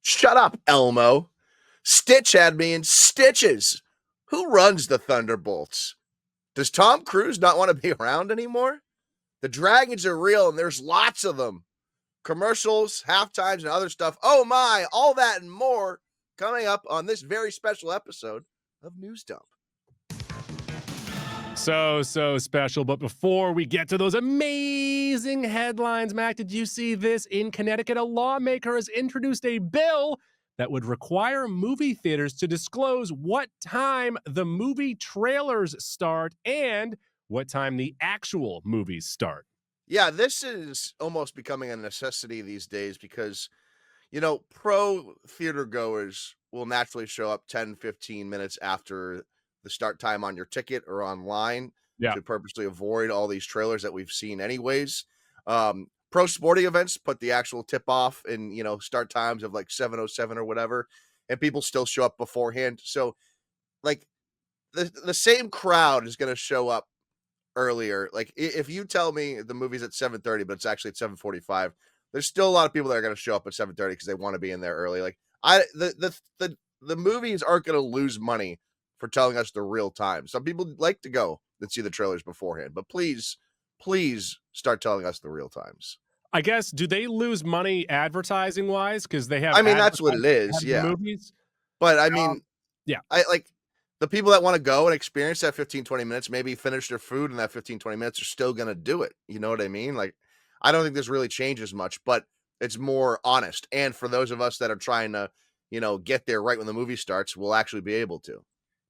Shut up, Elmo. Stitch had me in stitches. Who runs the Thunderbolts? Does Tom Cruise not want to be around anymore? The dragons are real and there's lots of them. Commercials, halftimes, and other stuff. Oh my, all that and more coming up on this very special episode of News Dump. So special. But before we get to those amazing headlines, Mac, did you see this? In Connecticut, a lawmaker has introduced a bill that would require movie theaters to disclose what time the movie trailers start and what time the actual movies start. Yeah, this is almost becoming a necessity these days because, pro theater goers will naturally show up 10, 15 minutes after the start time on your ticket or online to purposely avoid all these trailers that we've seen anyways. Pro sporting events put the actual tip off in, start times of like 7:07 or whatever, and people still show up beforehand. So like the same crowd is going to show up earlier. Like if you tell me the movie's at 7:30, but it's actually at 7:45, there's still a lot of people that are going to show up at 7:30 because they want to be in there early. Like the movies aren't going to lose money for telling us the real time. Some people like to go and see the trailers beforehand, but please start telling us the real times. I guess, do they lose money advertising wise? Because they have, that's what it is. Yeah. Movies. But yeah, I like the people that want to go and experience that 15, 20 minutes, maybe finish their food in that 15, 20 minutes are still going to do it. You know what I mean? Like, I don't think this really changes much, but it's more honest. And for those of us that are trying to, get there right when the movie starts, we'll actually be able to.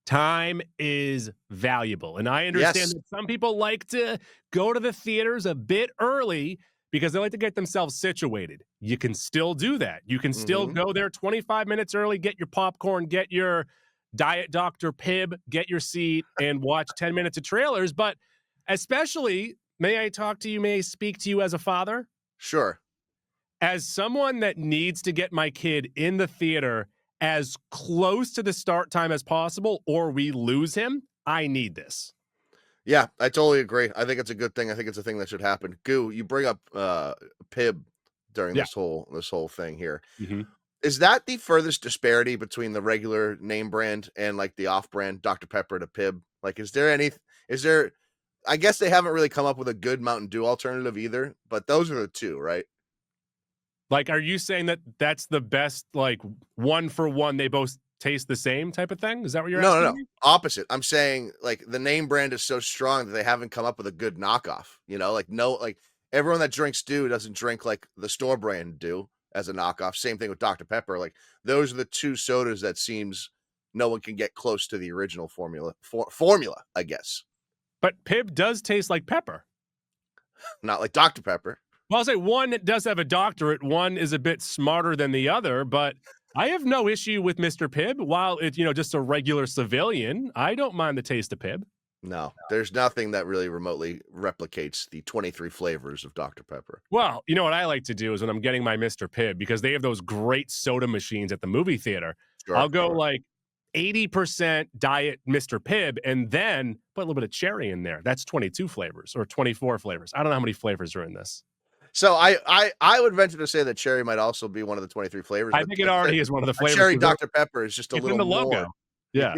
Time is valuable. And I understand that some people like to go to the theaters a bit early because they like to get themselves situated. You can still do that. You can still go there 25 minutes early, get your popcorn, get your Diet Dr. Pibb, get your seat, and watch 10 minutes of trailers. But especially, may I speak to you as a father? Sure. As someone that needs to get my kid in the theater as close to the start time as possible, or we lose him, I need this. Yeah, I totally agree. I think it's a good thing. I think it's a thing that should happen. Goo, you bring up Pibb during this whole thing here. Mm-hmm. Is that the furthest disparity between the regular name brand and like the off-brand Dr. Pepper to Pibb? Like, is there, I guess they haven't really come up with a good Mountain Dew alternative either, but those are the two, right? Like, are you saying that that's the best, like, one for one, they both taste the same type of thing? Is that what you're asking? No. Opposite. I'm saying, like, the name brand is so strong that they haven't come up with a good knockoff. Like, everyone that drinks Dew doesn't drink, like, the store brand Dew as a knockoff. Same thing with Dr. Pepper. Like, those are the two sodas that seems no one can get close to the original formula, I guess. But Pibb does taste like pepper. Not like Dr. Pepper. Well, I'll say one does have a doctorate. One is a bit smarter than the other, but I have no issue with Mr. Pibb. While it's, just a regular civilian, I don't mind the taste of Pibb. No, there's nothing that really remotely replicates the 23 flavors of Dr. Pepper. Well, you know what I like to do is when I'm getting my Mr. Pibb, because they have those great soda machines at the movie theater, I'll go like 80% diet Mr. Pibb and then put a little bit of cherry in there. That's 22 flavors or 24 flavors. I don't know how many flavors are in this. So I would venture to say that cherry might also be one of the 23 flavors. I think it already is one of the flavors. Cherry Dr. Pepper is just a little in the logo. More. Yeah.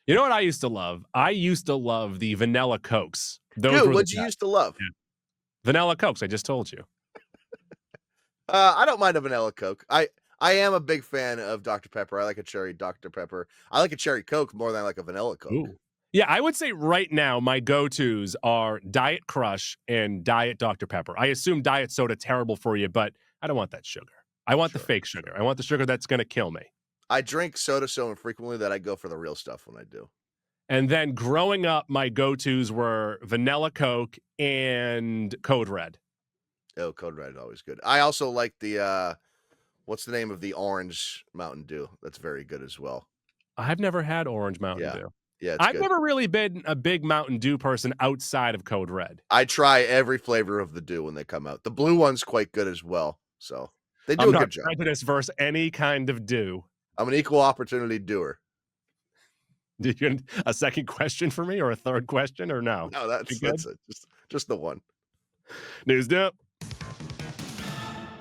You know what I used to love? I used to love the vanilla Cokes. What'd you used to love? Yeah. Vanilla Cokes, I just told you. I don't mind a vanilla Coke. I am a big fan of Dr. Pepper. I like a cherry Dr. Pepper. I like a cherry Coke more than I like a vanilla Coke. Ooh. Yeah, I would say right now my go-tos are Diet Crush and Diet Dr. Pepper. I assume diet soda terrible for you, but I don't want that sugar. I want the fake sugar. I want the sugar that's going to kill me. I drink soda so infrequently that I go for the real stuff when I do. And then growing up, my go-tos were vanilla Coke and Code Red. Oh, Code Red is always good. I also like the, what's the name of the orange Mountain Dew? That's very good as well. I've never had orange Mountain Dew. Yeah, I've never really been a big Mountain Dew person outside of Code Red. I try every flavor of the Dew when they come out. The blue one's quite good as well. So they do a good job. I'm not prejudice versus any kind of Dew. I'm an equal opportunity doer. Did you a second question for me or a third question or no? No, that's it. Just the one. News Dump.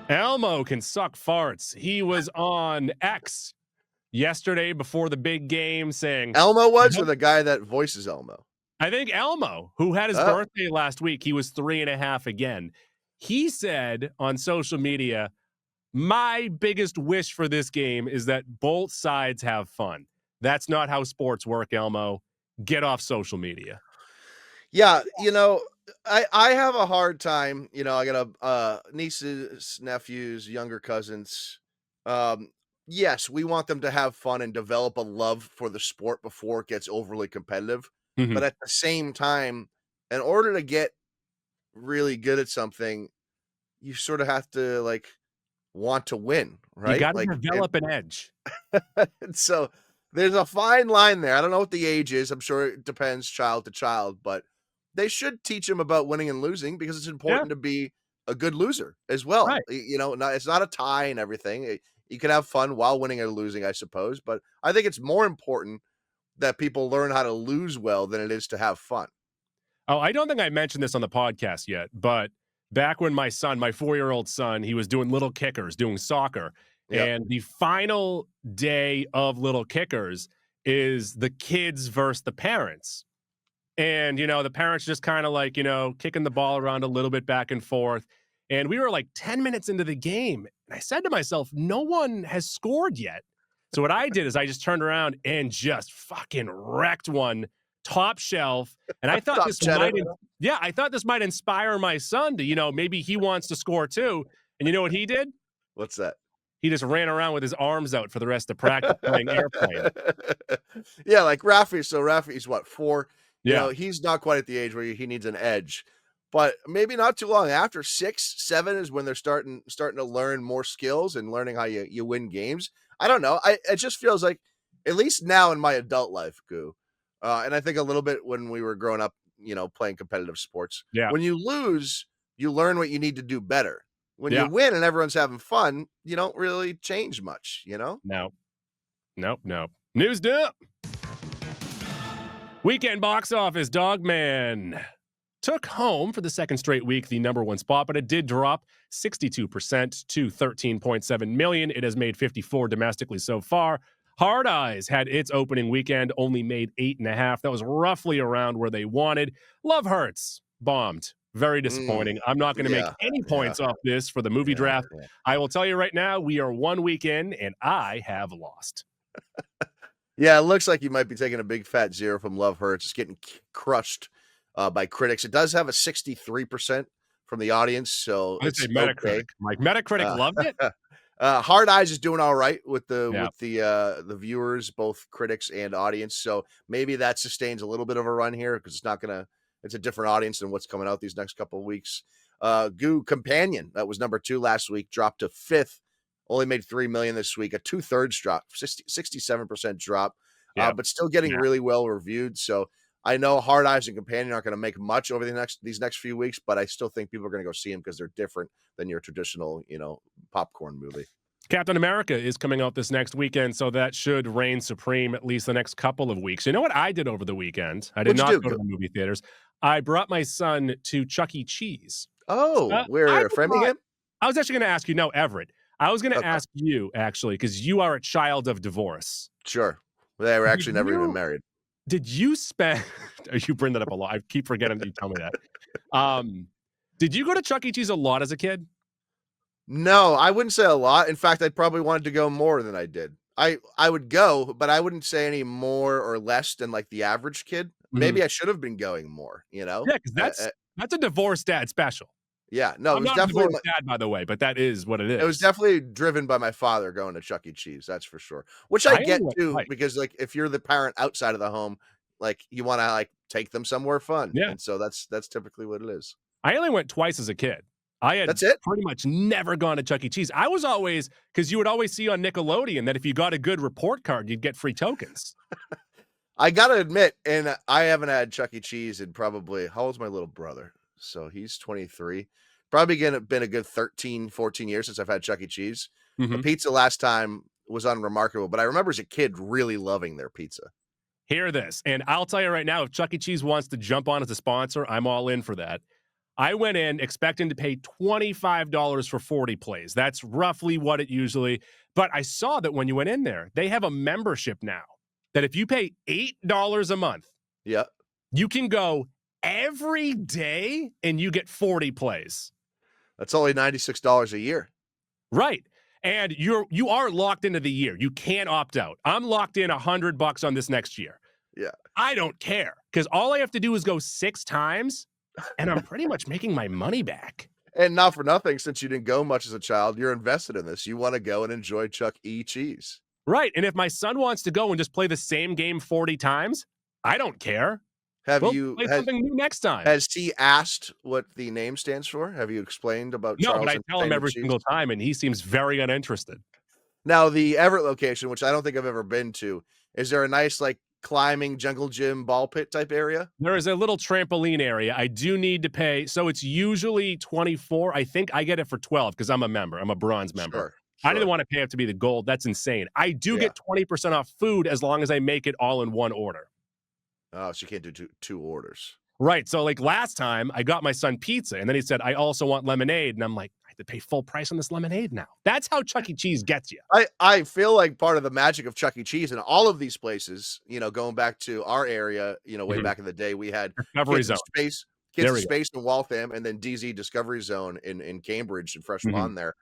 Elmo can suck farts. He was on X yesterday before the big game saying, Elmo I was, or hope the guy that voices Elmo? I think Elmo, who had his Oh, birthday last week, he was 3.5 again. He said on social media, my biggest wish for this game is that both sides have fun. That's not how sports work, Elmo. Get off social media. yeah, I have a hard time, I got nieces, nephews, younger cousins. Um, yes, we want them to have fun and develop a love for the sport before it gets overly competitive. But Mhm. at the same time, in order to get really good at something, you sort of have to like want to win, You right? got to develop an edge. And so there's a fine line there. I don't know what the age is. I'm sure it depends child to child, but they should teach them about winning and losing because it's Yeah, important to be a good loser as well. right. It's not a tie and everything. You can have fun while winning or losing, I suppose, but I think it's more important that people learn how to lose well than it is to have fun. Oh, I don't think I mentioned this on the podcast yet, but back when my son, my 4-year-old son, he was doing little kickers, doing soccer. Yep. And the final day of little kickers is the kids versus the parents. And, the parents just kind of like, kicking the ball around a little bit back and forth. And we were like 10 minutes into the game. And I said to myself, no one has scored yet. So what I did is I just turned around and just fucking wrecked one top shelf. And I thought Top this cheddar. yeah, I thought this might inspire my son to, maybe he wants to score too. And you know what he did? What's that? He just ran around with his arms out for the rest of practice playing airplane. Yeah, like Rafi. So Rafi's what, 4? Yeah. He's not quite at the age where he needs an edge, but maybe not too long after 6, 7 is when they're starting to learn more skills and learning how you win games. I don't know. It just feels like, at least now in my adult life, Goo, and I think a little bit when we were growing up, playing competitive sports. Yeah. When you lose, you learn what you need to do better. When you Yeah. win and everyone's having fun, you don't really change much. No. Nope. Nope. News dump. Weekend box office. Dogman took home for the second straight week the #1 spot, but it did drop 62% to 13.7 million. It has made 54 domestically so far. Hard Eyes had its opening weekend, only made 8.5. That was roughly around where they wanted. Love Hurts bombed. Very disappointing. I'm not going to make Yeah, any yeah, points off this for the movie yeah, draft. yeah. I will tell you right now, we are 1 week in, and I have lost. Yeah, it looks like you might be taking a big fat 0 from Love Hurts. It's getting crushed by critics. It does have a 63% from the audience, so I would say it's Metacritic. okay. Like Metacritic Uh, loved it. Hard Eyes is doing all right with the Yeah. the viewers, both critics and audience. So maybe that sustains a little bit of a run here because it's a different audience than what's coming out these next couple of weeks. Goo Companion, that was number 2 last week, dropped to 5th. Only made 3 million this week, a 2/3 drop, 67% drop, Yeah. but still getting Yeah. really well reviewed. So I know Hard Eyes and Companion aren't going to make much over these next few weeks, but I still think people are going to go see them because they're different than your traditional, popcorn movie. Captain America is coming out this next weekend, so that should reign supreme at least the next couple of weeks. You know what I did over the weekend? I did What'd you not do, go to Goo? the movie theaters. I brought my son to Chuck E. Cheese. Oh, I we're did not Framingham? I was actually gonna ask you, no, Everett. I was gonna Okay, ask you actually, because you are a child of divorce. sure. They were Did actually never even you married. did you spend you bring that up a lot. I keep forgetting that you tell me that. Um, did you go to Chuck E. Cheese a lot as a kid? No, I wouldn't say a lot. In fact, I probably wanted to go more than I did. I would go, but I wouldn't say any more or less than like the average kid. Mhm. Maybe I should have been going more, you know? Yeah, 'cause that's a divorced dad special. Yeah, no, I'm not a divorced dad, by the way, but that is what it it was is. definitely driven by my father going to Chuck E. Cheese, that's for sure. Which I I only get went too, twice. because like if you're the parent outside of the home, like you want to like take them somewhere fun. Yeah. And so that's typically what it is. I only went twice as a kid. I had That's it. pretty much never gone to Chuck E. Cheese. I was always because you would always see on Nickelodeon that if you got a good report card, you'd get free tokens. I gotta admit, and I haven't had Chuck E. Cheese in probably, how old's my little brother? So he's 23. Probably gonna been a good 13, 14 years since I've had Chuck E. Cheese. The Mhm. pizza last time was unremarkable, but I remember as a kid really loving their pizza. Hear this, and I'll tell you right now, if Chuck E. Cheese wants to jump on as a sponsor, I'm all in for that. I went in expecting to pay $25 for 40 plays. That's roughly what it usually, but I saw that when you went in there, they have a membership now that if you pay $8 a month, Yeah. you can go every day and you get 40 plays. That's only $96 a year. Right. And you are locked into the year. You can't opt out. I'm locked in $100 on this next year. Yeah. I don't care because all I have to do is go 6 times and I'm pretty much making my money back. And not for nothing, since you didn't go much as a child, you're invested in this. You want to go and enjoy Chuck E. Cheese. Right. And if my son wants to go and just play the same game 40 times, I don't care. Have We'll you play something new next time. Has he asked what the name stands for? Have you explained about No, Charles but I tell him Entertainment every Cheese? single time, and he seems very uninterested. Now, the Everett location, which I don't think I've ever been to, is there a nice, like, climbing jungle gym ball pit type area? There is a little trampoline area. I do need to pay. So it's usually 24. I think I get it for 12 because I'm a member. I'm a bronze member. Sure. I didn't want to pay up to be the gold. That's insane. I do Yeah. get 20% off food as long as I make it all in one order. Oh, so you can't do two orders. Right. So like last time I got my son pizza and then he said, I also want lemonade. And I'm like, I have to pay full price on this lemonade now. That's how Chuck E. Cheese gets you. I feel like part of the magic of Chuck E. Cheese and all of these places, going back to our area, way back in the day, we had Discovery Kids in Zone. Space, Kids in Space in Waltham, and then DZ Discovery Zone in Cambridge and Fresh Pond there.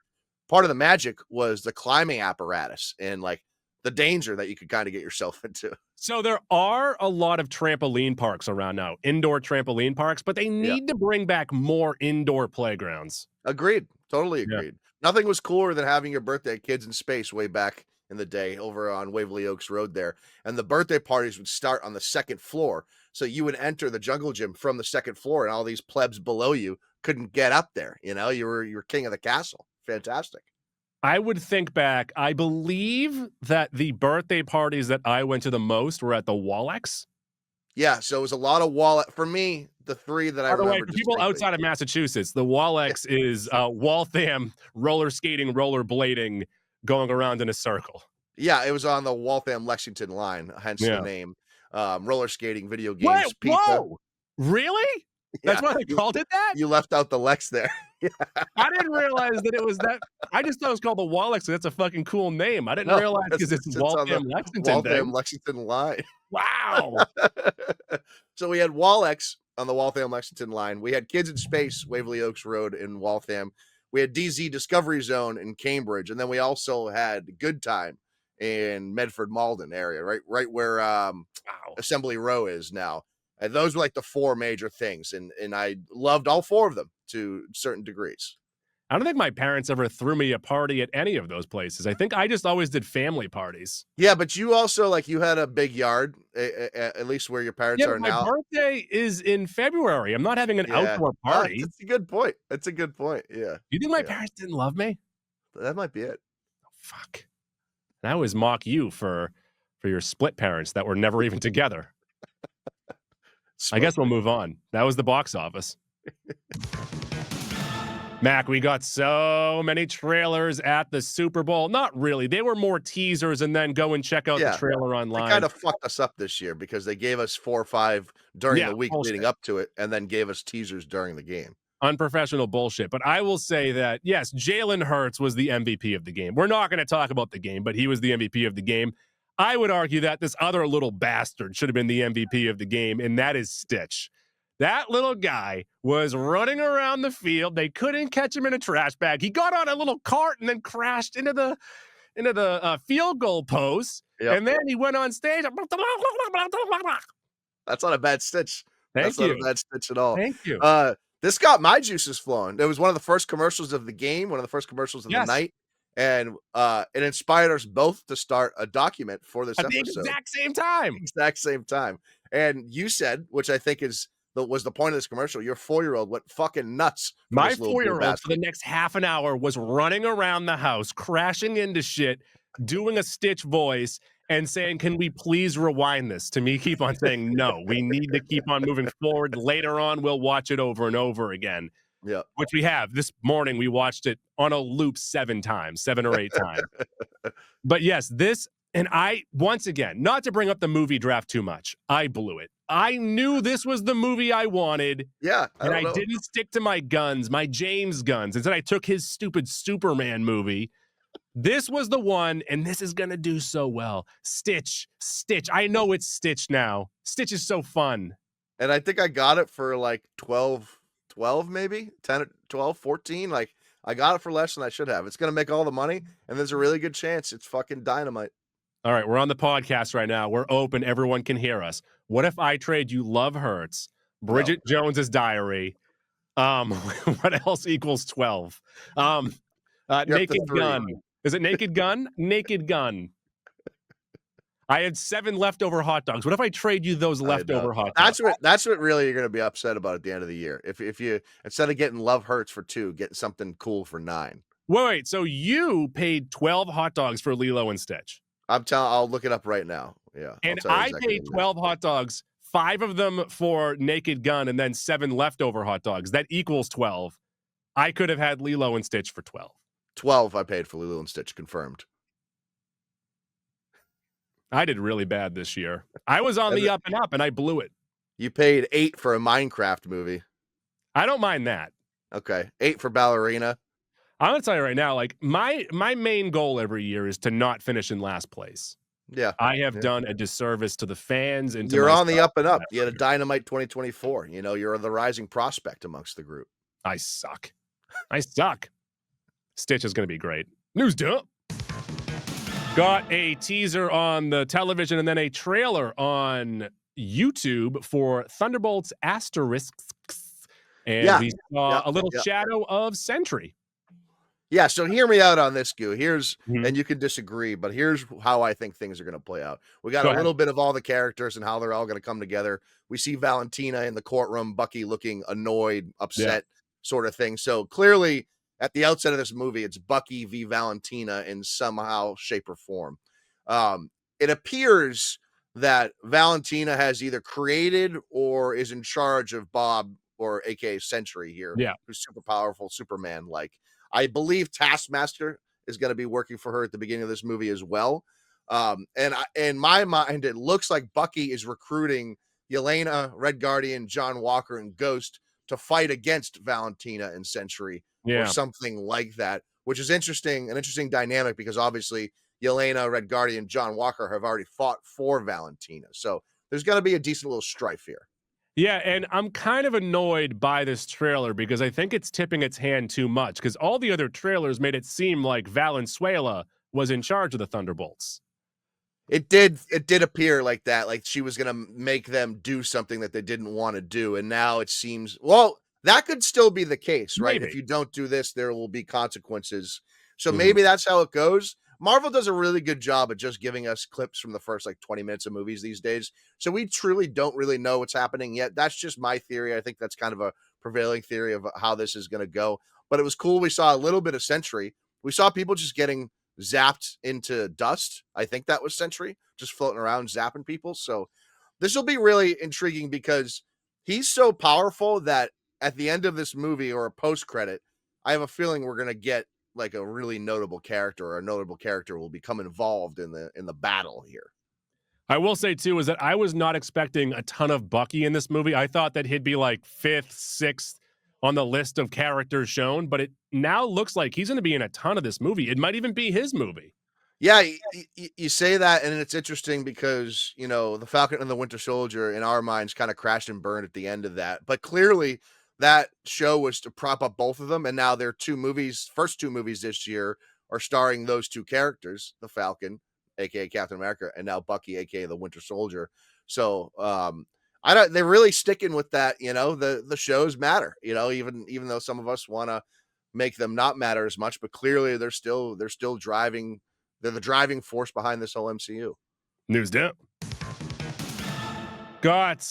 Part of the magic was the climbing apparatus and like the danger that you could kind of get yourself into. So there are a lot of trampoline parks around now, indoor trampoline parks, but they need to bring back more indoor playgrounds. Agreed. Totally agreed. Nothing was cooler than having your birthday at Kids in Space way back in the day over on Waverly Oaks Road there. And the birthday parties would start on the second floor. So you would enter the jungle gym from the second floor and all these plebs below you couldn't get up there. You were king of the castle. Fantastic. I would think back. I believe that the birthday parties that I went to the most were at the Wallex. Yeah, so it was a lot of wallet for me. The three that I remember. By the way, for people outside of Massachusetts, the Wallex is Waltham roller skating, roller blading, going around in a circle. Yeah, it was on the Waltham Lexington line, hence the name. Roller skating, video games, What? pizza. Whoa! Really? That's why they called it that? You left out the Lex there. I didn't realize that it was that. I just thought it was called the Wallex. That's a fucking cool name. I didn't realize because it's Waltham Lexington. Waltham Lexington line. Wow. So we had Wallex on the Waltham Lexington line. We had Kids in Space, Waverly Oaks Road in Waltham. We had DZ Discovery Zone in Cambridge, and then we also had Good Time in Medford Malden area, right where Assembly Row is now. And those were like the 4 major things, and I loved all 4 of them to certain degrees. I don't think my parents ever threw me a party at any of those places. I think I just always did family parties. Yeah, but you also you had a big yard, at least where your parents are now. My birthday is in February. I'm not having an outdoor party. That's a good point. That's a good point. Yeah. You think my parents didn't love me? That might be it. Oh, fuck. And I always mock you for your split parents that were never even together. I guess we'll move on. That was the box office. Mac, we got so many trailers at the Super Bowl. Not really. They were more teasers and then go and check out the trailer online. They kind of fucked us up this year because they gave us 4 or 5 during the week leading up to it and then gave us teasers during the game. Unprofessional bullshit. But I will say that, yes, Jalen Hurts was the MVP of the game. We're not going to talk about the game, but he was the MVP of the game. I would argue that this other little bastard should have been the MVP of the game, and that is Stitch. That little guy was running around the field. They couldn't catch him in a trash bag. He got on a little cart and then crashed into the field goal post. Yep. And then he went on stage. That's not a bad Stitch. That's not a bad Stitch at all. Thank you. This got my juices flowing. It was one of the first commercials of the game, one of the first commercials of the night. And it inspired us both to start a document for this episode. At the exact same time. And you said, which I think was the point of this commercial, your 4-year-old went fucking nuts. My 4-year-old for the next half an hour was running around the house, crashing into shit, doing a Stitch voice, and saying, can we please rewind this? To me, keep on saying, no, we need to keep on moving forward. Later on, we'll watch it over and over again. Yeah, which we have. This morning, we watched it on a loop 7 or 8 times. But yes, this, and I, once again, not to bring up the movie draft too much, I blew it. I knew this was the movie I wanted, Yeah, I and don't I know. didn't stick to my guns, my James guns. Instead, I took his stupid Superman movie. This was the one, and this is gonna do so well. Stitch. I know it's Stitch now. Stitch is so fun. And I think I got it for like 12 maybe, 10, 12, 14. Like, I got it for less than I should have. It's gonna make all the money, and there's a really good chance it's fucking dynamite. All right, we're on the podcast right now. We're open. Everyone can hear us. What if I trade you Love Hurts, No. Bridget Jones's Diary? What else equals 12? You're up to Naked 3. Gun. Is it Naked Gun? Naked Gun. I had 7 leftover hot dogs. What if I trade you those I know. leftover hot dogs? That's what really you're gonna be upset about at the end of the year. If you instead of getting Love Hurts for 2, getting something cool for 9. Wait, so you paid 12 hot dogs for Lilo and Stitch. I'll look it up right now. Yeah, I'll And tell you I exactly paid what it is. 12 hot dogs, 5 of them for Naked Gun, and then 7 leftover hot dogs. That equals 12. I could have had Lilo and Stitch for 12. 12 I paid for Lilo and Stitch, confirmed. I did really bad this year. I was on the up and up, and I blew it. You paid 8 for a Minecraft movie. I don't mind that. Okay, 8 for Ballerina. I'm gonna tell you right now, like my main goal every year is to not finish in last place. Yeah, I have done a disservice to the fans and to you're on the myself up and up. that You had a year. dynamite 2024. You know, you're the rising prospect amongst the group. I suck. I suck. Stitch is gonna be great. News dump. Got a teaser on the television and then a trailer on YouTube for Thunderbolts Asterisks. And we saw a little shadow of Sentry. Yeah, so hear me out on this, Goo. Here's Mhm. and you can disagree, but here's how I think things are going to play out. We got Go a ahead. little bit of all the characters and how they're all going to come together. We see Valentina in the courtroom, Bucky looking annoyed, upset, sort of thing. So clearly, at the outset of this movie, it's Bucky v. Valentina in somehow, shape, or form. It appears that Valentina has either created or is in charge of Bob, or aka Sentry here, Yeah. who's super powerful, Superman like. I believe Taskmaster is going to be working for her at the beginning of this movie as well. In my mind, it looks like Bucky is recruiting Yelena, Red Guardian, John Walker, and Ghost to fight against Valentina and Sentry or something like that, which is interesting, an interesting dynamic because obviously Yelena, Red Guardian, John Walker have already fought for Valentina. So there's going to be a decent little strife here. Yeah, and I'm kind of annoyed by this trailer because I think it's tipping its hand too much because all the other trailers made it seem like Valenzuela was in charge of the Thunderbolts. It did appear like that, like she was going to make them do something that they didn't want to do. And now it seems, well, that could still be the case, right? Maybe. If you don't do this, there will be consequences. So maybe that's how it goes. Marvel does a really good job of just giving us clips from the first like 20 minutes of movies these days. So we truly don't really know what's happening yet. That's just my theory. I think that's kind of a prevailing theory of how this is going to go. But it was cool. We saw a little bit of Sentry. We saw people just getting zapped into dust. I think that was Sentry just floating around zapping people. So this will be really intriguing because he's so powerful that at the end of this movie or a post credit, I have a feeling we're going to get like a really notable character, or a notable character will become involved in the battle here. I will say too is that I was not expecting a ton of Bucky in this movie. I thought that he'd be like 5th, 6th on the list of characters shown, but it now looks like he's going to be in a ton of this movie. It might even be his movie. Yeah, you say that, and it's interesting because, you know, the Falcon and the Winter Soldier in our minds kind of crashed and burned at the end of that. But clearly that show was to prop up both of them, and now their first two movies this year are starring those two characters, the Falcon, aka Captain America, and now Bucky, aka the Winter Soldier. So they're really sticking with that, you know, the shows matter, you know, even though some of us want to make them not matter as much, but clearly they're still driving. They're the driving force behind this whole MCU. News dump. Got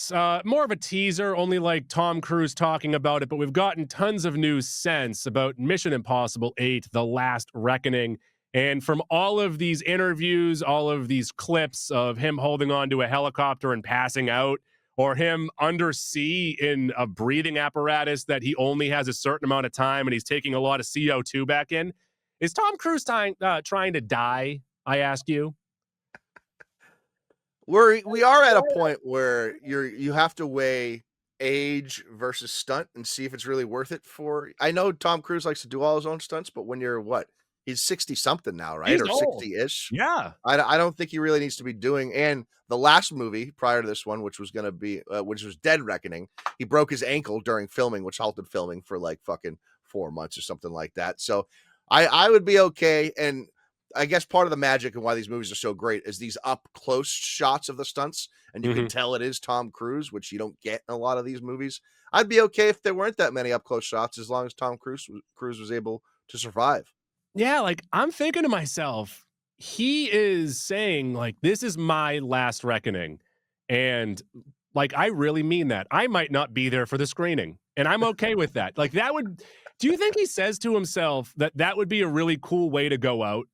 more of a teaser, only like Tom Cruise talking about it, but we've gotten tons of news since about Mission Impossible 8, The Last Reckoning. And from all of these interviews, all of these clips of him holding on to a helicopter and passing out, or him undersea in a breathing apparatus that he only has a certain amount of time and he's taking a lot of CO2 back in. Is Tom Cruise trying to die, I ask you? We are at a point where you have to weigh age versus stunt and see if it's really worth it for I know Tom Cruise likes to do all his own stunts, but when you're what? He's 60 something now, right? He's Or old. 60-ish. Yeah. I don't think he really needs to be doing and the last movie prior to this one, which was gonna be which was Dead Reckoning, he broke his ankle during filming, which halted filming for like fucking 4 months or something like that. So I would be okay. And I guess part of the magic and why these movies are so great is these up close shots of the stunts, and you can Mhm. tell it is Tom Cruise, which you don't get in a lot of these movies. I'd be okay if there weren't that many up close shots as long as Tom Cruise was able to survive. Yeah, like, I'm thinking to myself, he is saying, like, "This is my last reckoning," and, like, I really mean that. I might not be there for the screening, and I'm okay with that. Like, that would do you think he says to himself that that would be a really cool way to go out?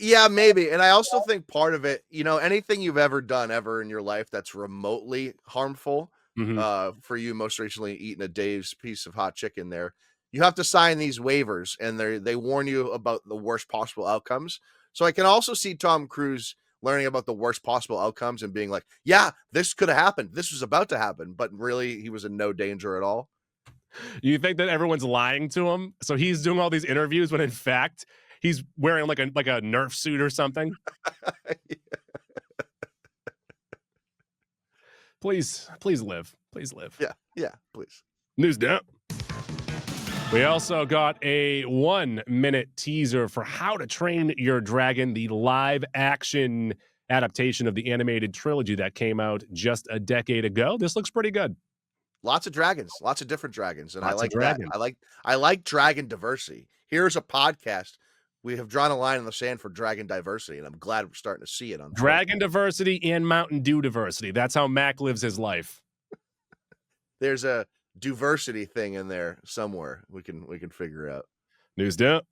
Yeah, maybe. And I also think part of it, anything you've ever done ever in your life that's remotely harmful, Mhm. for you most recently eating a Dave's piece of hot chicken there, you have to sign these waivers and they warn you about the worst possible outcomes. So I can also see Tom Cruise learning about the worst possible outcomes and being like, yeah, this could have happened. This was about to happen, but really he was in no danger at all. You think that everyone's lying to him? So he's doing all these interviews when in fact he's wearing like a Nerf suit or something? Please, please live. Please live. Yeah, yeah, please. News down. We also got a 1-minute teaser for How to Train Your Dragon, the live action adaptation of the animated trilogy that came out just a decade ago. This looks pretty good. Lots of dragons, lots of different dragons, and I Lots of like that. dragons. I like dragon diversity. Here's a podcast. We have drawn a line in the sand for dragon diversity, and I'm glad we're starting to see it unfold. Dragon diversity and Mountain Dew diversity. That's how Mac lives his life. There's a diversity thing in there somewhere. We can figure out. News down.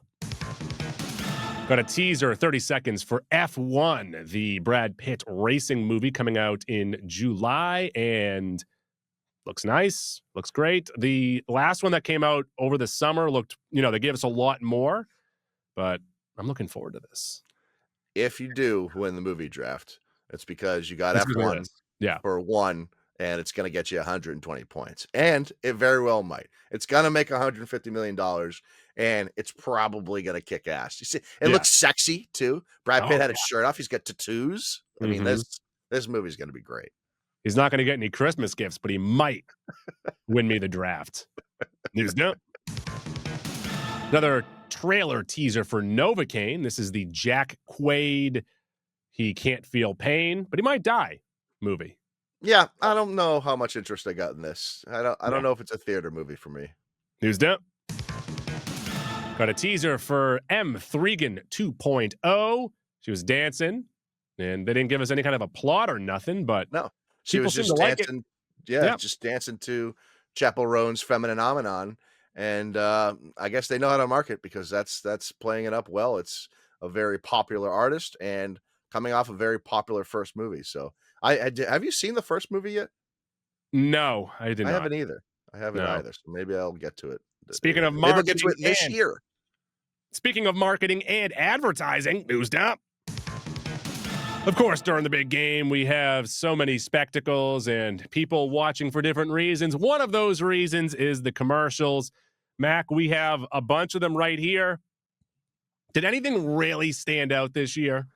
Got a teaser, 30 seconds for F1, the Brad Pitt racing movie coming out in July, and looks nice, looks great. The last one that came out over the summer looked, they gave us a lot more, but I'm looking forward to this. If you do win the movie draft, it's because you got It's because of F1 this. Yeah. for one, and it's going to get you 120 points, and it very well might. It's going to make $150 million, and it's probably going to kick ass. You see, it Yeah. looks sexy too. Brad Oh, Pitt had his shirt off. He's got tattoos. I mean, mhm. this movie's going to be great. He's not going to get any Christmas gifts, but he might win me the draft. News down. Another trailer teaser for Novocaine. This is the Jack Quaid, he can't feel pain, but he might die movie. Yeah, I don't know how much interest I got in this. I Yeah. don't know if it's a theater movie for me. News down. Got a teaser for M. Thregan 2.0. She was dancing, and they didn't give us any kind of a plot or nothing, but No, she people was seem to just like it. dancing. Yeah, Yep. just dancing to Chappell Roan's Feminine Omenon, and I guess they know how to market because that's playing it up well. It's a very popular artist and coming off a very popular first movie. So have you seen the first movie yet? No, I did I not. haven't either. I haven't No. either. So maybe I'll get to it. Speaking of Maybe I'll get to marketing it this and year. speaking of marketing and advertising, news down. Of course, during the big game, we have so many spectacles and people watching for different reasons. One of those reasons is the commercials. Mac, we have a bunch of them right here. Did anything really stand out this year?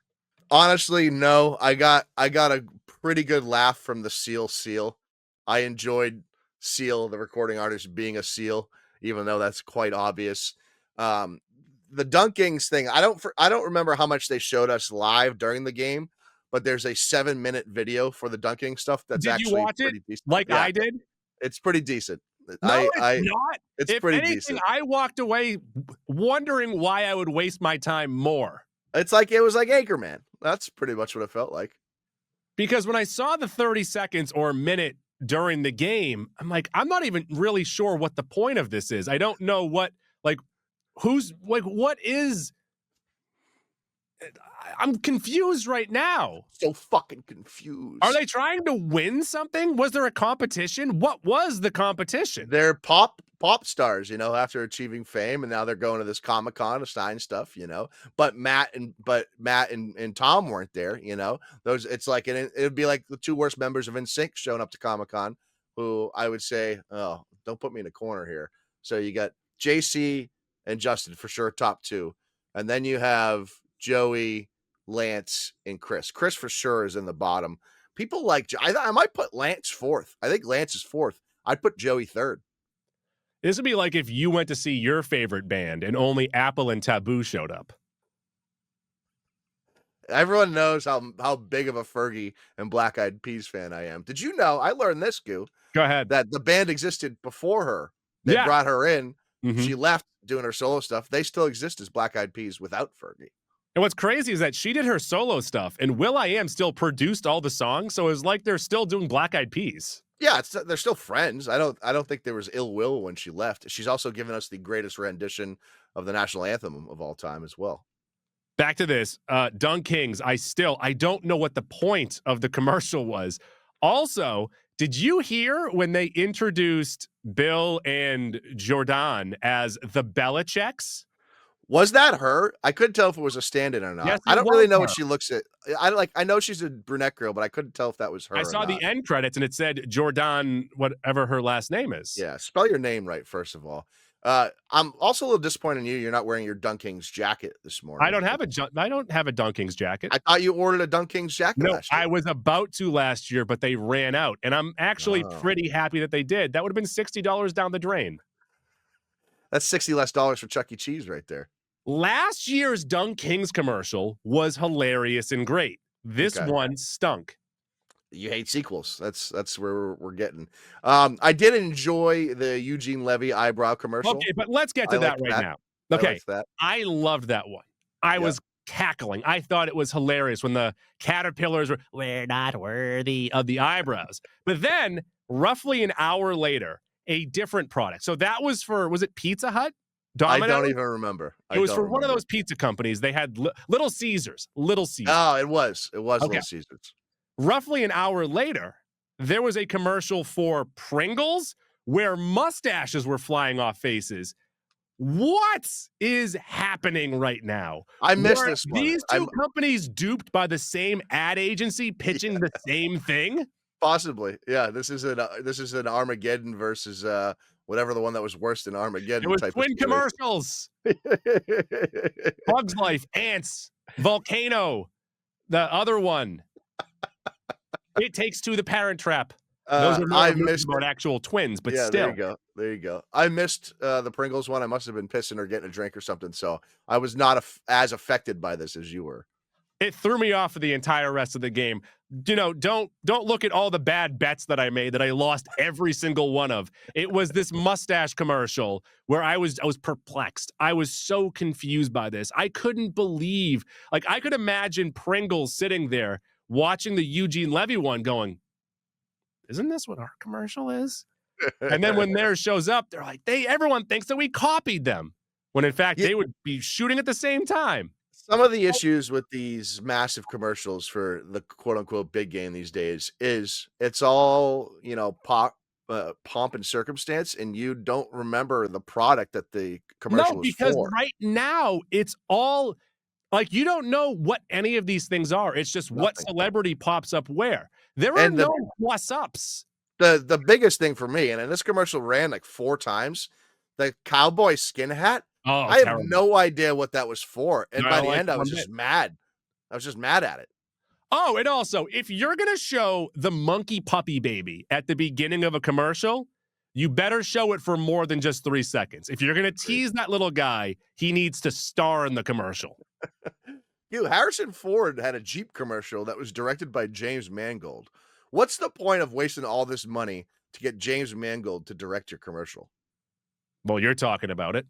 Honestly, no. I got a pretty good laugh from the Seal. I enjoyed Seal, the recording artist, being a seal, even though that's quite obvious. Um, the Dunkings thing, I don't remember how much they showed us live during the game, but there's a 7-minute video for the dunking stuff that's Did you actually watch it pretty decent. like Yeah, I did? it's pretty decent. No, it's I not. it's If pretty anything, decent. I walked away wondering why I would waste my time more. It was like Anchorman. That's pretty much what it felt like. Because when I saw the 30 seconds or minute during the game, I'm like, I'm not even really sure what the point of this is. I don't know what, like, what is. I'm confused right now. So fucking confused. Are they trying to win something? Was there a competition? What was the competition? They're pop stars, after achieving fame, and now they're going to this Comic-Con to sign stuff, but Matt and Tom weren't there, those it's like, and it'd be like the two worst members of NSYNC showing up to Comic-Con, who I would say, oh, don't put me in a corner here. So you got JC and Justin for sure, top two, and then you have Joey, Lance, and Chris. Chris for sure is in the bottom. People like I might put Lance fourth. I think Lance is fourth. I'd put Joey third. This would be like if you went to see your favorite band and only Apple and Taboo showed up. Everyone knows how big of a Fergie and Black Eyed Peas fan I am. Did you know? I learned this, Goo. Go ahead. That the band existed before her. They brought her in. Mm-hmm. She left doing her solo stuff. They still exist as Black Eyed Peas without Fergie. And what's crazy is that she did her solo stuff, and will.i.am still produced all the songs, so it's like they're still doing Black Eyed Peas. Yeah, they're still friends. I don't think there was ill will when she left. She's also given us the greatest rendition of the national anthem of all time as well. Back to this, Dung Kings. I don't know what the point of the commercial was. Also, did you hear when they introduced Bill and Jordan as the Belichicks? Was that her? I couldn't tell if it was a stand-in or not. Yes, I don't really know what she looks at. I know she's a brunette girl, but I couldn't tell if that was her. I saw the end credits and it said Jordan, whatever her last name is. Yeah, spell your name right, first of all. I'm also a little disappointed in you. You're not wearing your Dunk Kings jacket this morning. I don't have a Dunk Kings jacket. I thought you ordered a Dunk Kings jacket last year. I was about to last year, but they ran out. And I'm actually pretty happy that they did. That would have been $60 down the drain. That's $60 less for Chuck E. Cheese right there. Last year's Dunk Kings commercial was hilarious and great. This one stunk. You hate sequels. That's where we're getting. I did enjoy the Eugene Levy eyebrow commercial. Okay, but let's get to that right now. Okay, I loved that one. I was cackling. I thought it was hilarious when the caterpillars we're not worthy of the eyebrows. But then, roughly an hour later, a different product. So that was was it Pizza Hut? Domino's? I don't even remember. It was for one of those pizza companies. They had Little Caesars. Little Caesars. Oh, it was Little Caesars. Roughly an hour later, there was a commercial for Pringles where mustaches were flying off faces. What is happening right now? I missed this one. These two companies duped by the same ad agency pitching the same thing? Possibly. Yeah, this is an Armageddon versus whatever the one that was worse than Armageddon. It was twin commercials. Bugs Life, Ants, Volcano, the other one. It Takes Two, The Parent Trap. Those are not about actual twins, but still. There you go. I missed the Pringles one. I must have been pissing or getting a drink or something, so I was not as affected by this as you were. It threw me off for the entire rest of the game. Don't look at all the bad bets that I made that I lost every single one of. It was this mustache commercial where I was perplexed. I was so confused by this. I couldn't believe, I could imagine Pringles sitting there watching the Eugene Levy one going, isn't this what our commercial is? And then when theirs shows up, they're like, everyone thinks that we copied them. When in fact, they would be shooting at the same time. Some of the issues with these massive commercials for the quote unquote big game these days is it's all, pomp and circumstance, and you don't remember the product that the commercial no, is because for. Right now it's all you don't know what any of these things are. It's just what celebrity pops up where. There are no plus-ups. The biggest thing for me, and this commercial ran 4 times, the cowboy skin hat. Oh, I have no idea what that was for. And by the end, I was just mad. I was just mad at it. Oh, and also, if you're going to show the monkey puppy baby at the beginning of a commercial, you better show it for more than just 3 seconds. If you're going to tease that little guy, he needs to star in the commercial. Harrison Ford had a Jeep commercial that was directed by James Mangold. What's the point of wasting all this money to get James Mangold to direct your commercial? Well, you're talking about it.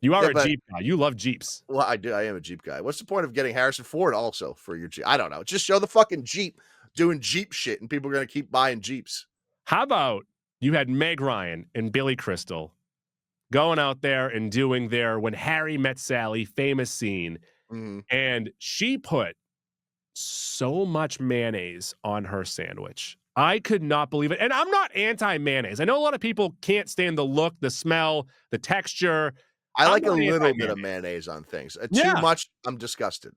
You are a Jeep guy. You love Jeeps. Well, I do. I am a Jeep guy. What's the point of getting Harrison Ford also for your Jeep? I don't know. Just show the fucking Jeep doing Jeep shit, and people are going to keep buying Jeeps. How about you had Meg Ryan and Billy Crystal going out there and doing their When Harry Met Sally famous scene, and she put so much mayonnaise on her sandwich. I could not believe it. And I'm not anti-mayonnaise. I know a lot of people can't stand the look, the smell, the texture. I I'm like a not little bit of anti-mayonnaise. mayonnaise on things. Too Yeah. much, I'm disgusted.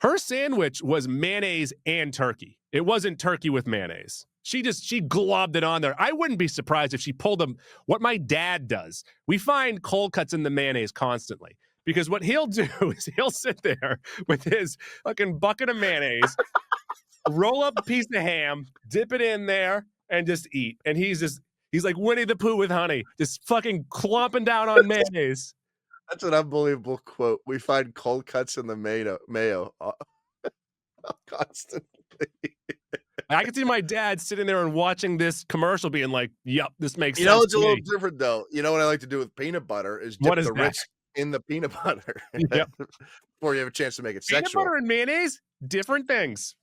Her sandwich was mayonnaise and turkey. It wasn't turkey with mayonnaise. She globbed it on there. I wouldn't be surprised if she pulled them. What my dad does, we find cold cuts in the mayonnaise constantly because what he'll do is he'll sit there with his fucking bucket of mayonnaise, roll up a piece of ham, dip it in there, and just eat. And he's like Winnie the Pooh with honey, just fucking clomping down on mayonnaise. That's an unbelievable quote. We find cold cuts in the mayo constantly. I can see my dad sitting there and watching this commercial being like, yep, this makes You sense. know, it's to a little me. different though. You know what I like to do with peanut butter is dip What is the that? Ritz in the peanut butter Yep. before you have a chance to make it Peanut sexual. butter and mayonnaise, different things.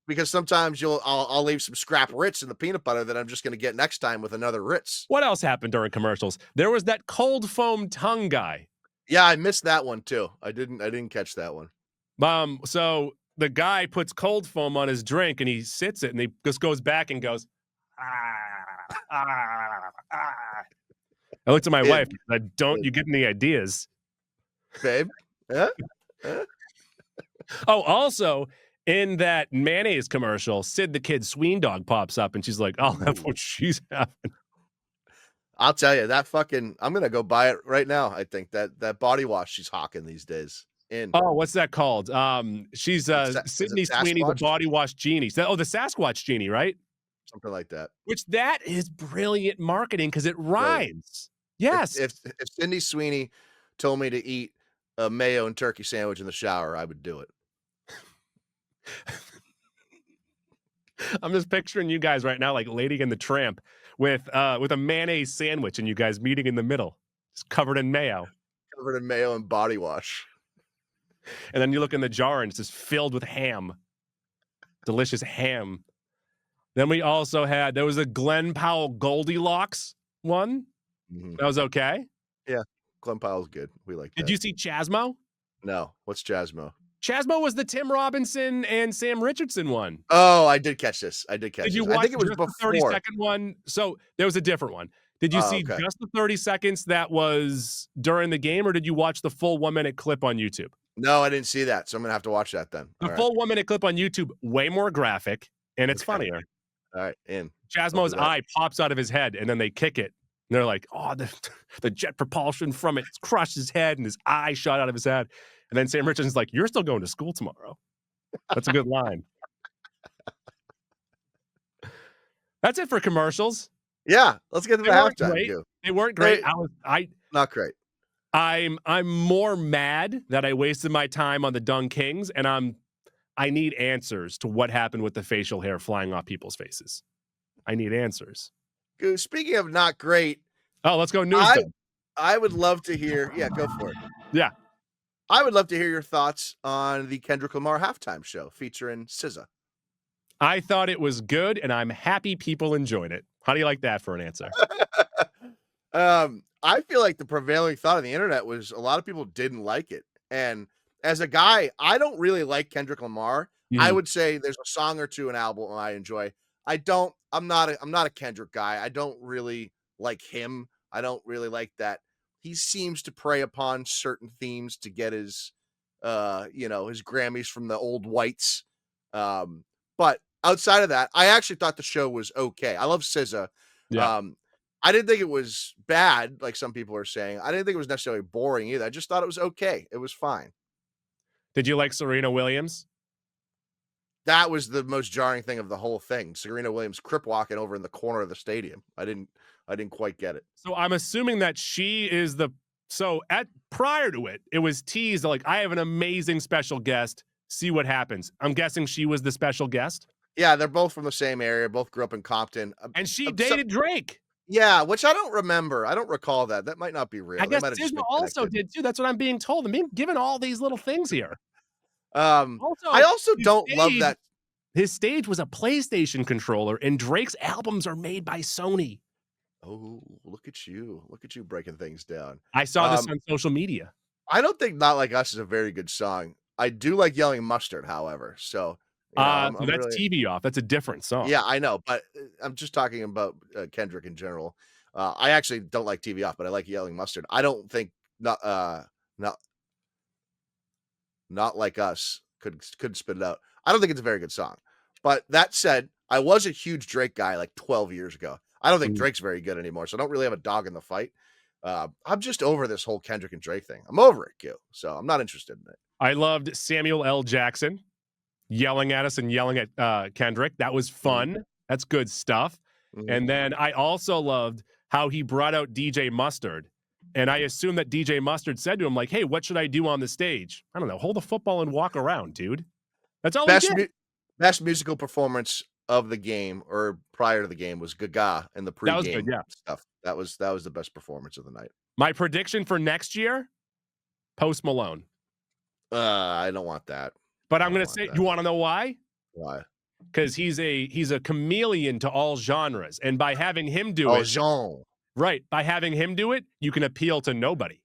Because sometimes I'll leave some scrap Ritz in the peanut butter that I'm just going to get next time with another Ritz. What else happened during commercials? There was that cold foam tongue guy. Yeah, I missed that one too. I didn't catch that one. So the guy puts cold foam on his drink and he sits it and he just goes back and goes, ah. I looked at my wife. You get any ideas? Babe? Huh? Oh, also in that mayonnaise commercial, Sid the Kid Sween Dog pops up and she's like, oh, that's what she's having. I'll tell you, that fucking I'm gonna go buy it right now. I think that body wash she's hawking these days. Oh, what's that called? She's Sydney Sweeney, the body wash genie. The Sasquatch genie, right? Something like that. Which that is brilliant marketing because it rhymes. Yes. If Sydney Sweeney told me to eat a mayo and turkey sandwich in the shower, I would do it. I'm just picturing you guys right now, like Lady and the Tramp, with a mayonnaise sandwich, and you guys meeting in the middle, just covered in mayo. Covered in mayo and body wash. And then you look in the jar, and it's just filled with ham, delicious ham. Then we also there was a Glen Powell Goldilocks one. Mm-hmm. That was okay. Yeah, Glen Powell's good. We like that. Did you see Chasmo? No. What's Chasmo? Chasmo was the Tim Robinson and Sam Richardson one. Oh, I did catch this. Did you watch I think it was just the 30-second one? So there was a different one. Did you see just the 30 seconds that was during the game, or did you watch the full 1-minute clip on YouTube? No, I didn't see that, so I'm going to have to watch that then. The full 1-minute clip on YouTube, way more graphic, and it's funnier. All right, in. Chasmo's eye pops out of his head, and then they kick it. And they're like, oh, the jet propulsion from it crushed his head, and his eye shot out of his head. And then Sam Richardson's like, you're still going to school tomorrow. That's a good line. That's it for commercials. Yeah, let's get to the halftime. They weren't great. Not great. I'm more mad that I wasted my time on the Dung Kings, and I need answers to what happened with the facial hair flying off people's faces. I need answers. Speaking of not great. Oh, let's go news. I would love to hear. Yeah, go for it. Yeah. I would love to hear your thoughts on the Kendrick Lamar halftime show featuring SZA. I thought it was good, and I'm happy people enjoyed it. How do you like that for an answer? I feel like the prevailing thought on the internet was a lot of people didn't like it. And as a guy, I don't really like Kendrick Lamar. I would say there's a song or two, an album I enjoy. I'm not a Kendrick guy. I don't really like him. I don't really like that. He seems to prey upon certain themes to get his his Grammys from the old whites. But outside of that, I actually thought the show was okay. I love SZA. Yeah. I didn't think it was bad, like some people are saying. I didn't think it was necessarily boring either. I just thought it was okay. It was fine. Did you like Serena Williams? That was the most jarring thing of the whole thing. Serena Williams crip walking over in the corner of the stadium. I didn't quite get it. So I'm assuming that she is prior to it, it was teased like, I have an amazing special guest. See what happens. I'm guessing she was the special guest. Yeah, they're both from the same area. Both grew up in Compton. And she dated Drake. Yeah, which I don't remember. I don't recall that. That might not be real. I guess SZA also did too. That's what I'm being told. I'm being given all these little things here. I also don't love that. His stage was a PlayStation controller, and Drake's albums are made by Sony. Oh, look at you. Look at you breaking things down. I saw this on social media. I don't think Not Like Us is a very good song. I do like Yelling Mustard, however. So I'm That's really TV Off. That's a different song. yeah, I know, but I'm just talking about Kendrick in general. I actually don't like TV Off, but I like Yelling Mustard. I don't think not not not like us could spit it out. I don't think it's a very good song. But that said, I was a huge Drake guy like 12 years ago. I don't think Mhm. Drake's very good anymore, so I don't really have a dog in the fight. I'm just over this whole Kendrick and Drake thing. I'm over it, Q. So I'm not interested in it. I loved Samuel L. Jackson yelling at us and yelling at Kendrick. That was Mhm, fun. That's good stuff. mhm. And then I also loved how he brought out DJ Mustard. And I assume that DJ Mustard said to him, like, hey, what should I do on the stage? I don't know. Hold the football and walk around, dude. That's all he Best did. mu best musical performance of the game or prior to the game was Gaga in the That was good. pregame Yeah. stuff. That was the best performance of the night. My prediction for next year, Post Malone. I don't want that. But I I'm don't going to want say, that. you want to know why? Why? Because he's a chameleon to all genres. And by having him do Oh, it, Jean. right, by having him do it, you can appeal to nobody.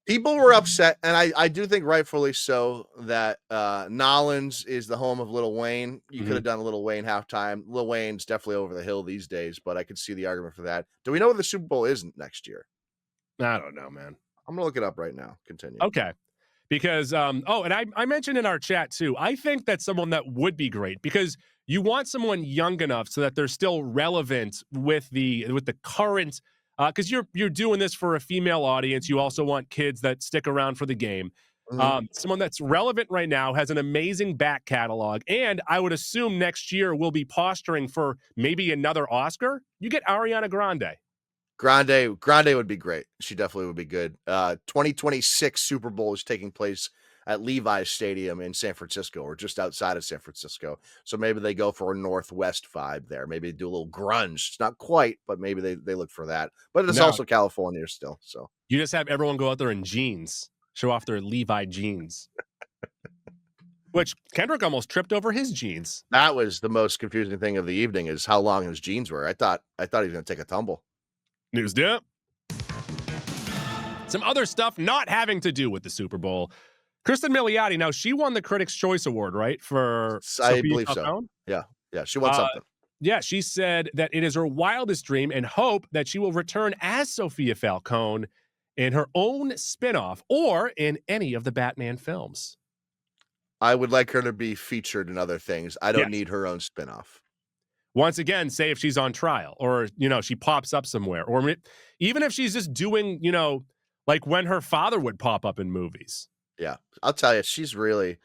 People were upset, and I do think rightfully so, that, Nolans is the home of Lil Wayne. You coulda Mhm. done a Lil Wayne halftime. Lil Wayne's definitely over the hill these days, but I could see the argument for that. Do we know what the Super Bowl is next year? I don't know, man. I'm gonna look it up right now. Continue. Okay. Because and I mentioned in our chat too, I think that's someone that would be great because you want someone young enough so that they're still relevant with the current because you're doing this for a female audience. You also want kids that stick around for the game. Mhm. Someone that's relevant right now has an amazing back catalog, and I would assume next year we'll be posturing for maybe another Oscar. You get Ariana Grande. Grande would be great. She definitely would be good. 2026 Super Bowl is taking place at Levi's Stadium in San Francisco or just outside of San Francisco. So maybe they go for a Northwest vibe there. Maybe they do a little grunge. It's not quite, but maybe they look for that. But it's No, also California still. So you just have everyone go out there in jeans, show off their Levi jeans. Which Kendrick almost tripped over his jeans. that was the most confusing thing of the evening is how long his jeans were. I thought he was gonna take a tumble. News dip. Some other stuff not having to do with the Super Bowl. Kristen Milioti, now she won the Critics' Choice Award, right? For I Sophia believe so. Falcone? Yeah. Yeah. She won Uh, something. yeah, she said that it is her wildest dream and hope that she will return as Sophia Falcone in her own spinoff or in any of the Batman films. I would like her to be featured in other things. I don't Yes. need her own spinoff. Once again, say if she's on trial or, she pops up somewhere or even if she's just doing, like when her father would pop up in movies. Yeah, I'll tell you, she's really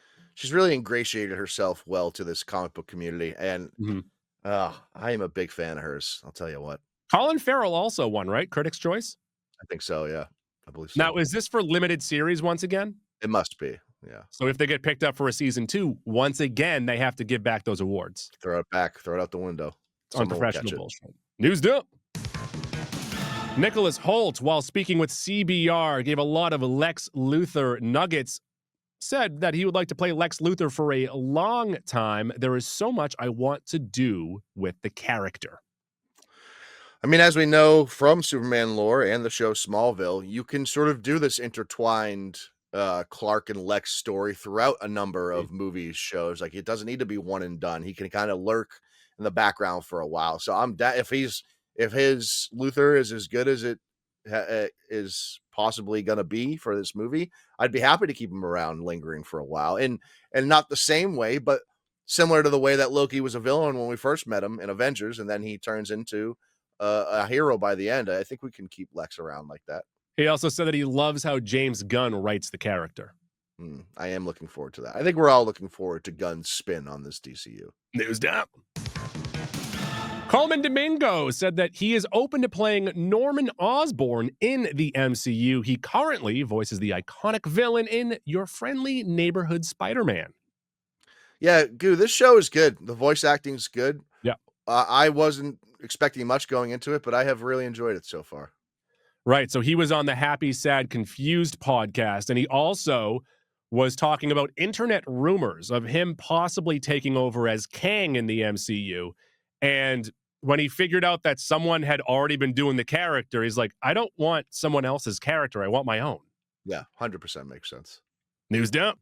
ingratiated herself well to this comic book community, and Mhm. I am a big fan of hers. I'll tell you what. Colin Farrell also won, right? Critics' Choice. I think so. Yeah, I believe Now, so. is this for limited series once again? It must be. Yeah, So if they get picked up for a season 2, once again, they have to give back those awards. throw it back, throw it out the window. It's Someone will catch unprofessional it. bullshit. News dump. Nicholas Holt, while speaking with CBR, gave a lot of Lex Luthor nuggets, said that he would like to play Lex Luthor for a long time. There is so much I want to do with the character. I mean, as we know from Superman lore and the show Smallville, you can sort of do this intertwined Clark and Lex story throughout a number of movies, shows. Like it doesn't need to be one and done. He can kind of lurk in the background for a while. So if his Luthor is as good as it is possibly going to be for this movie, I'd be happy to keep him around lingering for a while. And not the same way, but similar to the way that Loki was a villain when we first met him in Avengers, and then he turns into a hero by the end. I think we can keep Lex around like that. He also said that he loves how James Gunn writes the character. I am looking forward to that. I think we're all looking forward to Gunn's spin on this DCU. News down. Coleman Domingo said that he is open to playing Norman Osborn in the MCU. He currently voices the iconic villain in Your Friendly Neighborhood Spider-Man. Yeah, Goo, this show is good. The voice acting's good. Yeah. I wasn't expecting much going into it, but I have really enjoyed it so far. Right. So he was on the Happy, Sad, Confused podcast, and he also was talking about internet rumors of him possibly taking over as Kang in the MCU. And when he figured out that someone had already been doing the character, he's like, I don't want someone else's character. I want my own. Yeah, 100% makes sense. News dump.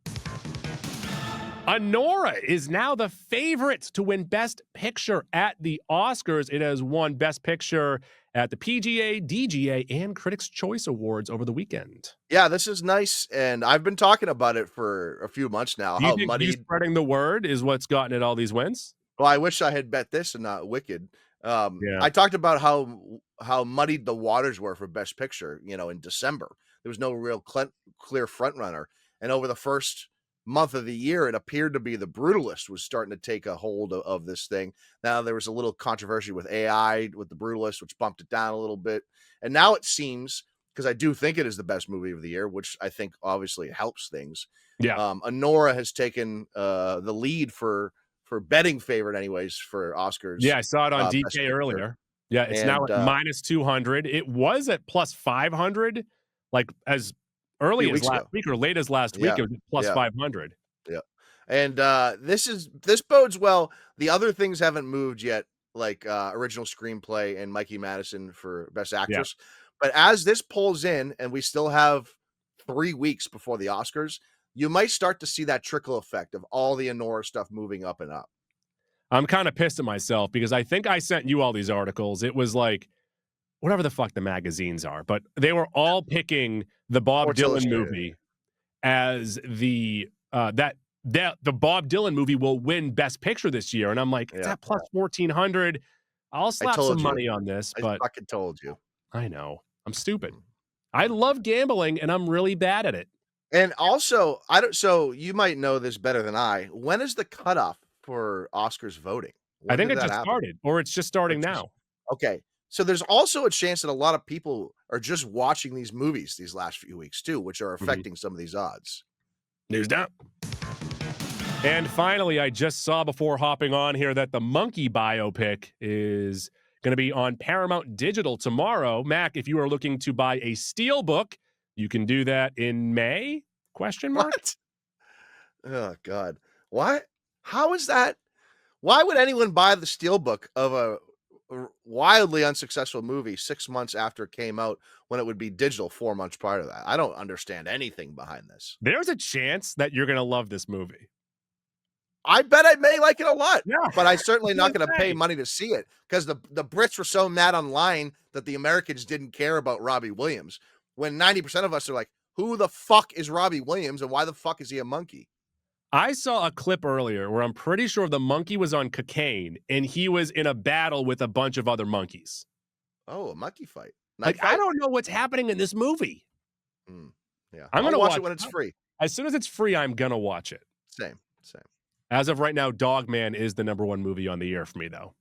Honora is now the favorite to win Best Picture at the Oscars. It has won Best Picture at the PGA, DGA, and Critics' Choice Awards over the weekend. Yeah, this is nice, and I've been talking about it for a few months now, Do you how think you muddied. spreading the word is what's gotten it all these wins? Well, I wish I had bet this and not Wicked. Yeah. I talked about how muddied the waters were for Best Picture, in December. There was no real clear front runner, and over the first month of the year, it appeared to be The Brutalist was starting to take a hold of this thing. Now there was a little controversy with AI with The Brutalist, which bumped it down a little bit, and now it seems, because I do think it is the best movie of the year, which I think obviously helps things. Yeah. Honora has taken the lead for betting favorite, anyways, for Oscars. Yeah, I saw it on Best DK Picture. earlier. Yeah, it's now And at minus 200. It was at plus 500, like as early as last week or late as last week. It was at plus 500. Yeah. And this bodes well. The other things haven't moved yet, like original screenplay and Mikey Madison for Best Actress. But as this pulls in, and we still have 3 weeks before the Oscars, you might start to see that trickle effect of all the Honora stuff moving up and up. I'm kind of pissed at myself because I think I sent you all these articles. It was like whatever the fuck the magazines are, but they were all picking the Bob Dylan movie as the the Bob Dylan movie will win Best Picture this year, and I'm like, it's at plus 1,400. I'll slap some money on this, but I fucking told you. I know I'm stupid. I love gambling, and I'm really bad at it. And also, so you might know this better than I. When is the cutoff for Oscars voting? I think it just started, or it's just starting now. Okay. So there's also a chance that a lot of people are just watching these movies these last few weeks too, which are affecting some of these odds. News down. And finally, I just saw before hopping on here that the Monkey biopic is going to be on Paramount Digital tomorrow. Mac, if you are looking to buy a Steelbook, you can do that in May? Question mark? What? Oh, God. What? How is that? Why would anyone buy the Steelbook of a wildly unsuccessful movie 6 months after it came out when it would be digital 4 months prior to that? I don't understand anything behind this. There's a chance that you're going to love this movie. I bet I may like it a lot, yeah. But I'm certainly not going to pay money to see it because the Brits were so mad online that the Americans didn't care about Robbie Williams. When 90% of us are like, who the fuck is Robbie Williams and why the fuck is he a monkey? I saw a clip earlier where I'm pretty sure the monkey was on cocaine and he was in a battle with a bunch of other monkeys. Oh, a monkey fight. I don't know what's happening in this movie. Yeah. I'm going to watch it when it's free. As soon as it's free, I'm going to watch it. Same. As of right now, Dogman is the #1 movie on the year for me, though.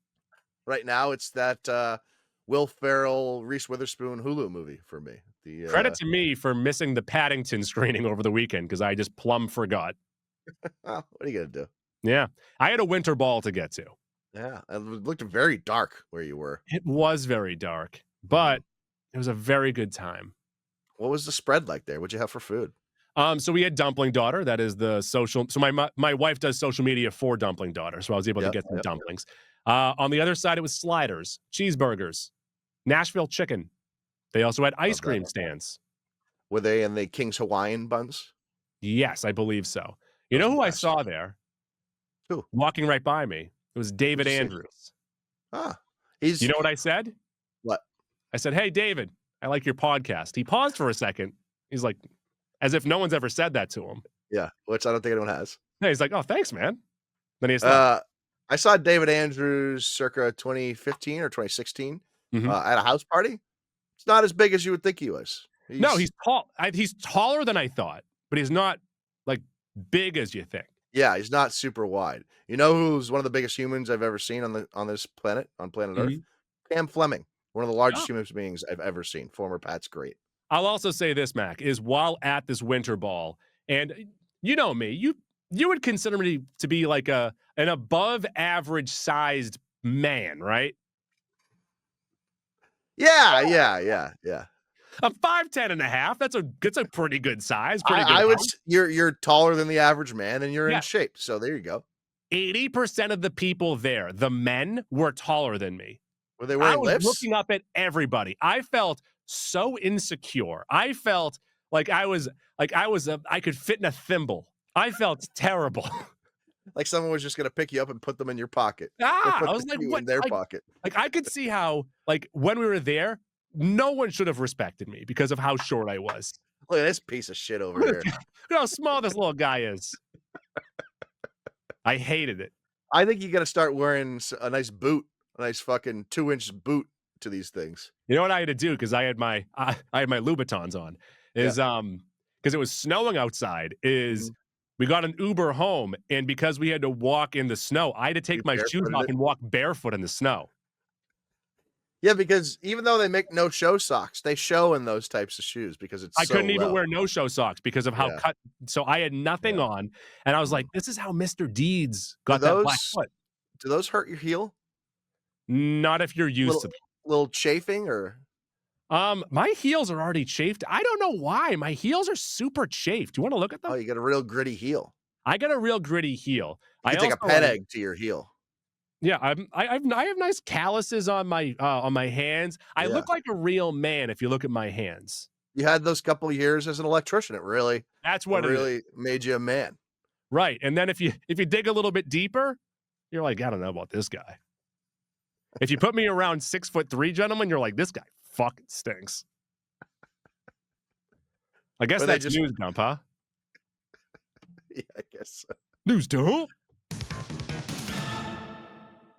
Right now, it's that Will Ferrell, Reese Witherspoon Hulu movie for me. Credit to me for missing the Paddington screening over the weekend because I just plumb forgot. What are you going to do? Yeah. I had a winter ball to get to. Yeah. It looked very dark where you were. It was very dark, but it was a very good time. What was the spread like there? What'd you have for food? So we had Dumpling Daughter. That is the social. So my wife does social media for Dumpling Daughter. So I was able to get some dumplings. On the other side, it was sliders, cheeseburgers, Nashville chicken. They also had ice cream stands. Were they in the King's Hawaiian buns? Yes, I believe so. You know who I saw there? Who? Walking right by me. It was David Andrews. You know what I said? What? I said, hey, David, I like your podcast. He paused for a second. He's like, as if no one's ever said that to him. Yeah, which I don't think anyone has. Yeah, he's like, oh, thanks, man. Then he's I saw David Andrews circa 2015 or 2016 at a house party. It's not as big as you would think he was. No, he's tall. He's taller than I thought, but he's not like big as you think. Yeah, he's not super wide. You know who's one of the biggest humans I've ever seen on this planet, on planet Earth? Pam Fleming, one of the largest human beings I've ever seen. Former Pat's great. I'll also say this, Mac, is while at this winter ball, and you know me, you would consider me to be like an above average sized man, right? Yeah. A 5'10" and a half. That's a pretty good size. You're taller than the average man and you're in shape. So there you go. 80% of the people there, the men, were taller than me. Were they wearing lips? I was looking up at everybody. I felt so insecure. I felt like I could fit in a thimble. I felt terrible. Like someone was just gonna pick you up and put them in your pocket or Ah, put I the was like, shoe "What?" in their pocket. I could see how, like, when we were there, no one should have respected me because of how short I was. Look at this piece of shit over Look here. how small this little guy is. I hated it. I think you gotta start wearing a nice boot, a nice fucking 2-inch boot to these things. You know what I had to do because I had my Louboutins on, Yeah. is, because it was snowing outside, is Mhm. we got an Uber home, and because we had to walk in the snow, I had to You take my shoes barefooted off it? and walk barefoot in the snow. Yeah, because even though they make no-show socks, they show in those types of shoes because it's I so couldn't even low. wear no-show socks because of how Yeah, cut so I had nothing yeah. on, and I was Mhm. like, "This is how Mr. Deeds Do got that black those foot." do those hurt your heel? Not if you're used Little to them. little chafing or My heels are already chafed. I don't know why. My heels are super chafed. You wanna look at oh, them? you got a real gritty heel. I got a real gritty heel. You I could take a also, pet egg to your heel. yeah, I have nice calluses on my hands. I Yeah. look like a real man if you look at my hands. You had those couple of years as an electrician, it really That's it what it is. really made you a man. Right, and then if you dig a little bit deeper, you're like, "I don't know about this guy." If you put me around 6'3" gentlemen, you're like, "This guy fucking stinks." I guess Were they that's just news dump, huh? yeah, I guess so. News dump?